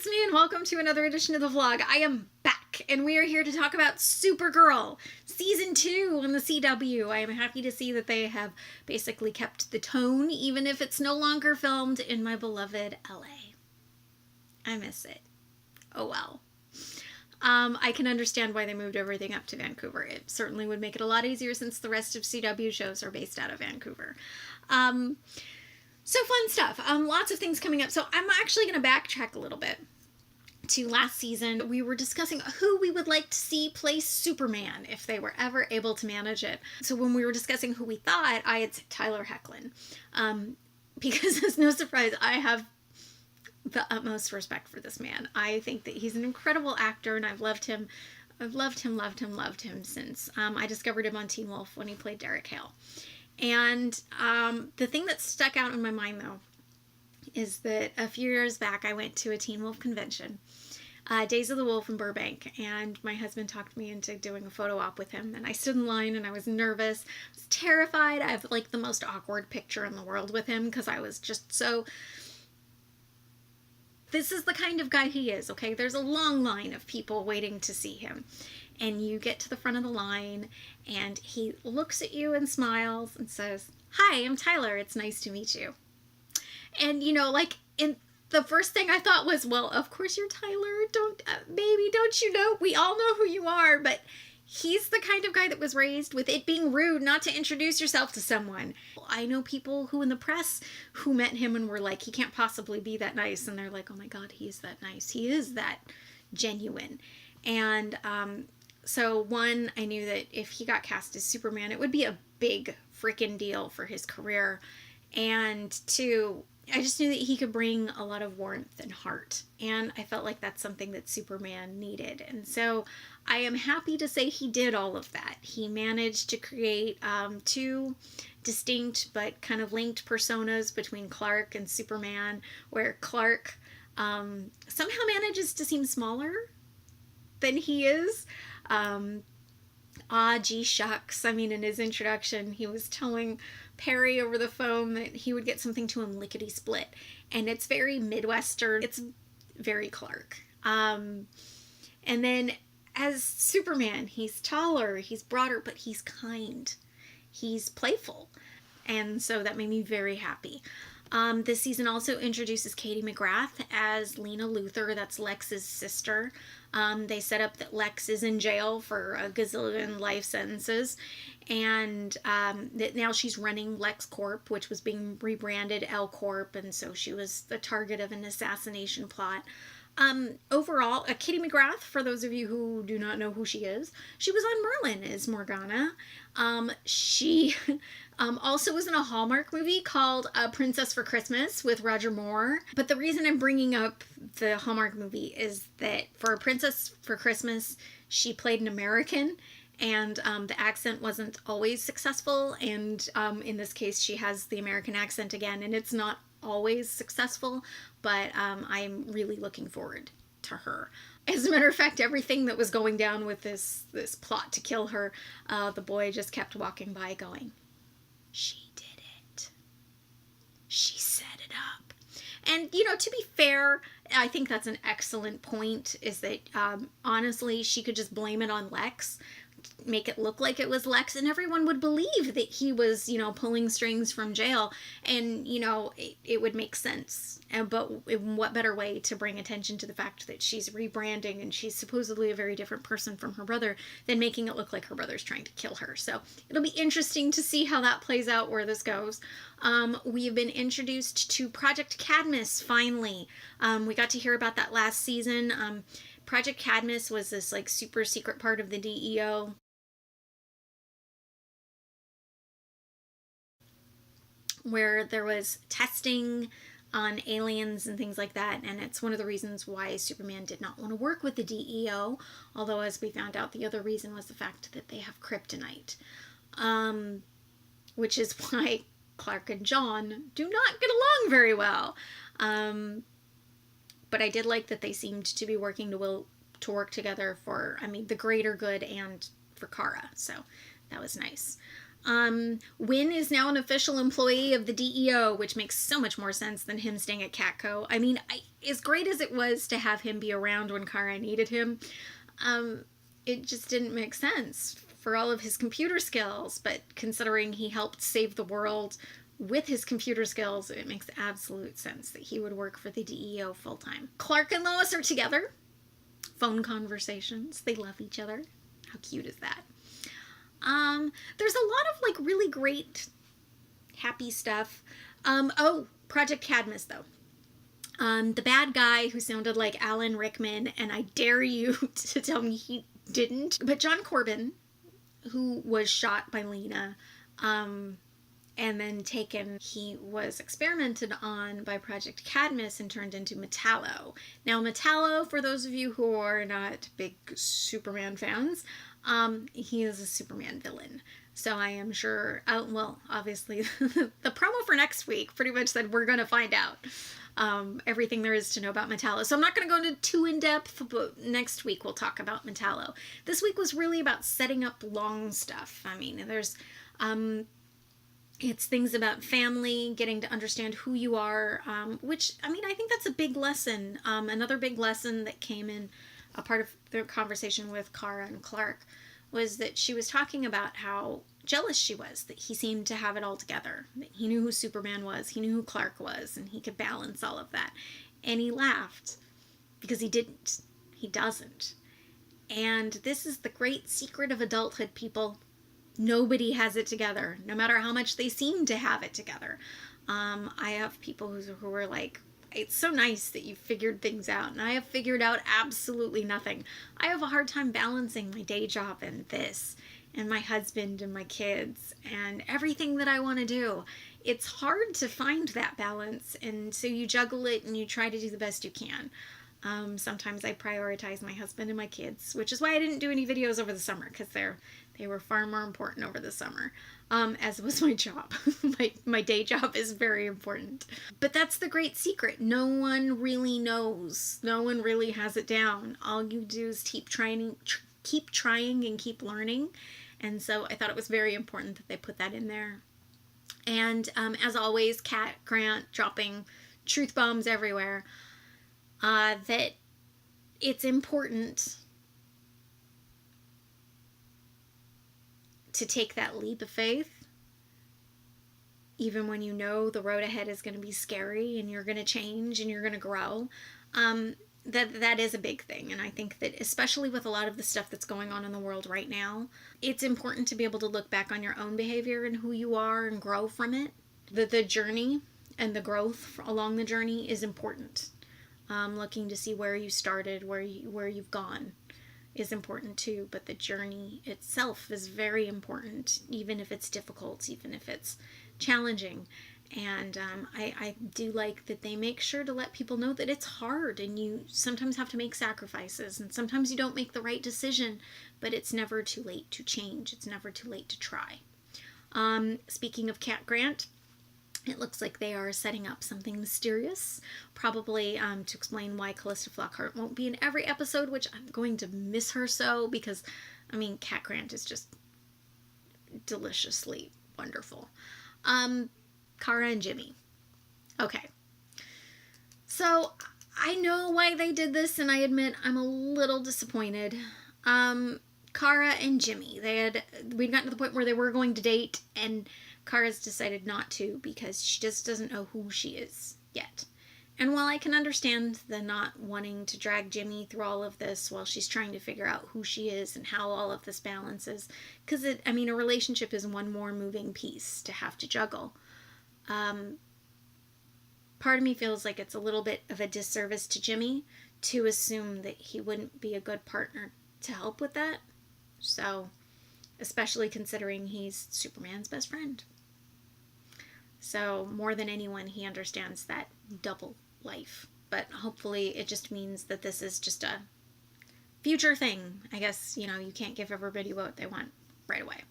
it's me and welcome to another edition of the vlog. I am back and we are here to talk about Supergirl season 2 on the CW. I am happy to see that they have basically kept the tone even if it's no longer filmed in my beloved LA. I miss it. Oh well. I can understand why they moved everything up to Vancouver. It certainly would make it a lot easier since the rest of CW shows are based out of Vancouver. So fun stuff. Lots of things coming up. So I'm actually going to backtrack a little bit to last season. We were discussing who we would like to see play Superman if they were ever able to manage it. So when we were discussing who we thought, I had said Tyler Hoechlin. Because it's no surprise, I have the utmost respect for this man. I think that he's an incredible actor and I've loved him. I've loved him since I discovered him on Teen Wolf when he played Derek Hale. And the thing that stuck out in my mind, though, is that a few years back I went to a Teen Wolf convention, Days of the Wolf in Burbank, and my husband talked me into doing a photo op with him. And I stood in line and I was nervous, I was terrified. I have like the most awkward picture in the world with him because I was just so... This is the kind of guy he is, okay? There's a long line of people waiting to see him. And you get to the front of the line and he looks at you and smiles and says, "Hi, I'm Tyler. It's nice to meet you." And, you know, like, the first thing I thought was, well, of course you're Tyler. Baby, don't you know? We all know who you are. But he's the kind of guy that was raised with it being rude not to introduce yourself to someone. I know people who in the press who met him and were like, he can't possibly be that nice. And they're like, oh my God, he is that nice. He is that genuine. And so one, I knew that if he got cast as Superman, it would be a big freaking deal for his career. And two, I just knew that he could bring a lot of warmth and heart. And I felt like that's something that Superman needed. And so I am happy to say he did all of that. He managed to create two distinct but kind of linked personas between Clark and Superman, where Clark somehow manages to seem smaller than he is. Gee shucks. I mean, in his introduction, he was telling Perry over the phone that he would get something to him lickety split. And it's very Midwestern. It's very Clark. And then as Superman, he's taller, he's broader, but he's kind. He's playful. And so that made me very happy. This season also introduces Katie McGrath as Lena Luthor. That's Lex's sister. They set up that Lex is in jail for a gazillion life sentences. And that now she's running Lex Corp, which was being rebranded L Corp. And so she was the target of an assassination plot. Overall, Katie McGrath, for those of you who do not know who she is, she was on Merlin as Morgana. She also was in a Hallmark movie called Princess for Christmas with Roger Moore. But the reason I'm bringing up the Hallmark movie is that for Princess for Christmas, she played an American. And the accent wasn't always successful. And in this case, she has the American accent again. And it's not always successful, but I'm really looking forward to her. As a matter of fact, everything that was going down with this plot to kill her, the boy just kept walking by going, "She did it. She set it up." And, you know, to be fair, I think that's an excellent point, is that honestly, she could just blame it on Lex, make it look like it was Lex, and everyone would believe that he was, you know, pulling strings from jail, and, you know, it would make sense. But what better way to bring attention to the fact that she's rebranding and she's supposedly a very different person from her brother than making it look like her brother's trying to kill her. So it'll be interesting to see how that plays out, where this goes. We've been introduced to Project Cadmus, finally. We got to hear about that last season. Project Cadmus was this like super secret part of the DEO where there was testing on aliens and things like that, and it's one of the reasons why Superman did not want to work with the DEO, although as we found out, the other reason was the fact that they have kryptonite, which is why Clark and John do not get along very well. But I did like that they seemed to be working to work together for, I mean, the greater good and for Kara. So that was nice. Wynn is now an official employee of the DEO, which makes so much more sense than him staying at Catco. I mean, as great as it was to have him be around when Kara needed him, it just didn't make sense for all of his computer skills. But considering he helped save the world with his computer skills, it makes absolute sense that he would work for the DEO full-time. Clark and Lois are together. Phone conversations. They love each other. How cute is that? There's a lot of like really great happy stuff. Oh, Project Cadmus though. The bad guy who sounded like Alan Rickman, and I dare you to tell me he didn't, but John Corbin, who was shot by Lena, and then taken, he was experimented on by Project Cadmus and turned into Metallo. Now Metallo, for those of you who are not big Superman fans, he is a Superman villain. So I am sure, well, obviously, the promo for next week pretty much said we're going to find out everything there is to know about Metallo. So I'm not going to go into too in-depth, but next week we'll talk about Metallo. This week was really about setting up long stuff. I mean, there's, it's things about family, getting to understand who you are, which, I mean, I think that's a big lesson. Another big lesson that came in a part of the conversation with Kara and Clark was that she was talking about how jealous she was that he seemed to have it all together, that he knew who Superman was, he knew who Clark was, and he could balance all of that. And he laughed because he didn't. He doesn't. And this is the great secret of adulthood, people. Nobody has it together, no matter how much they seem to have it together. I have people who are like, it's so nice that you figured things out, and I have figured out absolutely nothing. I have a hard time balancing my day job and this, and my husband and my kids, and everything that I want to do. It's hard to find that balance, and so you juggle it and you try to do the best you can. Sometimes I prioritize my husband and my kids, which is why I didn't do any videos over the summer, because they were far more important over the summer, as was my job. my day job is very important. But that's the great secret. No one really knows. No one really has it down. All you do is keep trying and keep learning. And so I thought it was very important that they put that in there. And as always, Kat Grant dropping truth bombs everywhere. That it's important to take that leap of faith, even when you know the road ahead is going to be scary and you're going to change and you're going to grow. That is a big thing. And I think that especially with a lot of the stuff that's going on in the world right now, it's important to be able to look back on your own behavior and who you are and grow from it. The journey and the growth along the journey is important. Looking to see where you started, where you've gone is important too, but the journey itself is very important, even if it's difficult, even if it's challenging. And I do like that they make sure to let people know that it's hard and you sometimes have to make sacrifices and sometimes you don't make the right decision, but it's never too late to change. It's never too late to try. Speaking of Kat Grant, it looks like they are setting up something mysterious, probably to explain why Callista Flockhart won't be in every episode, which I'm going to miss her so, because, I mean, Kat Grant is just deliciously wonderful. Kara and Jimmy. Okay. So, I know why they did this, and I admit I'm a little disappointed. Kara and Jimmy, we'd gotten to the point where they were going to date, and Kara's decided not to because she just doesn't know who she is yet. And while I can understand the not wanting to drag Jimmy through all of this while she's trying to figure out who she is and how all of this balances, because a relationship is one more moving piece to have to juggle. Part of me feels like it's a little bit of a disservice to Jimmy to assume that he wouldn't be a good partner to help with that. So, especially considering he's Superman's best friend. So, more than anyone, he understands that double life. But hopefully it just means that this is just a future thing. I guess, you can't give everybody what they want right away.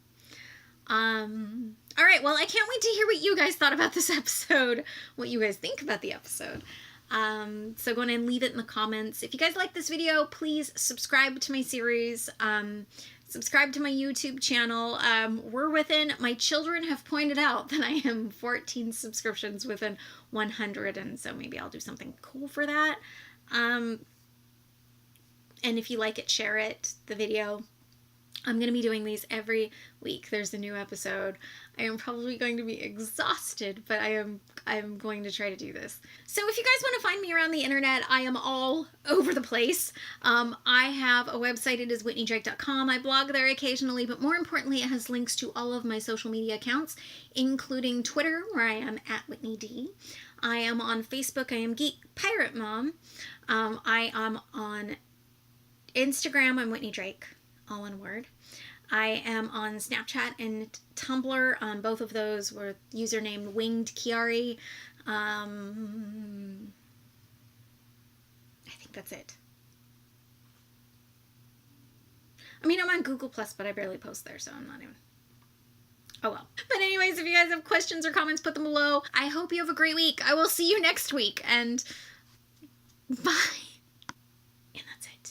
Alright, well, I can't wait to hear what you guys thought about this episode, what you guys think about the episode. So go ahead and leave it in the comments. If you guys like this video, please subscribe to my series. Subscribe to my YouTube channel. My children have pointed out that I am 14 subscriptions within 100, and so maybe I'll do something cool for that. And if you like it, share it, the video. I'm going to be doing these every week. There's a new episode. I am probably going to be exhausted, but I'm going to try to do this. So if you guys want to find me around the internet, I am all over the place. I have a website. It is whitneydrake.com. I blog there occasionally, but more importantly, it has links to all of my social media accounts, including Twitter, where I am at Whitney D. I am on Facebook. I am Geek Pirate Mom. I am on Instagram. I'm Whitney Drake, all one word. I am on Snapchat and Tumblr. Both of those were username Winged Kiari. I think that's it. I mean, I'm on Google Plus, but I barely post there, so I'm not even... Oh well. But anyways, if you guys have questions or comments, put them below. I hope you have a great week. I will see you next week, and bye. And that's it.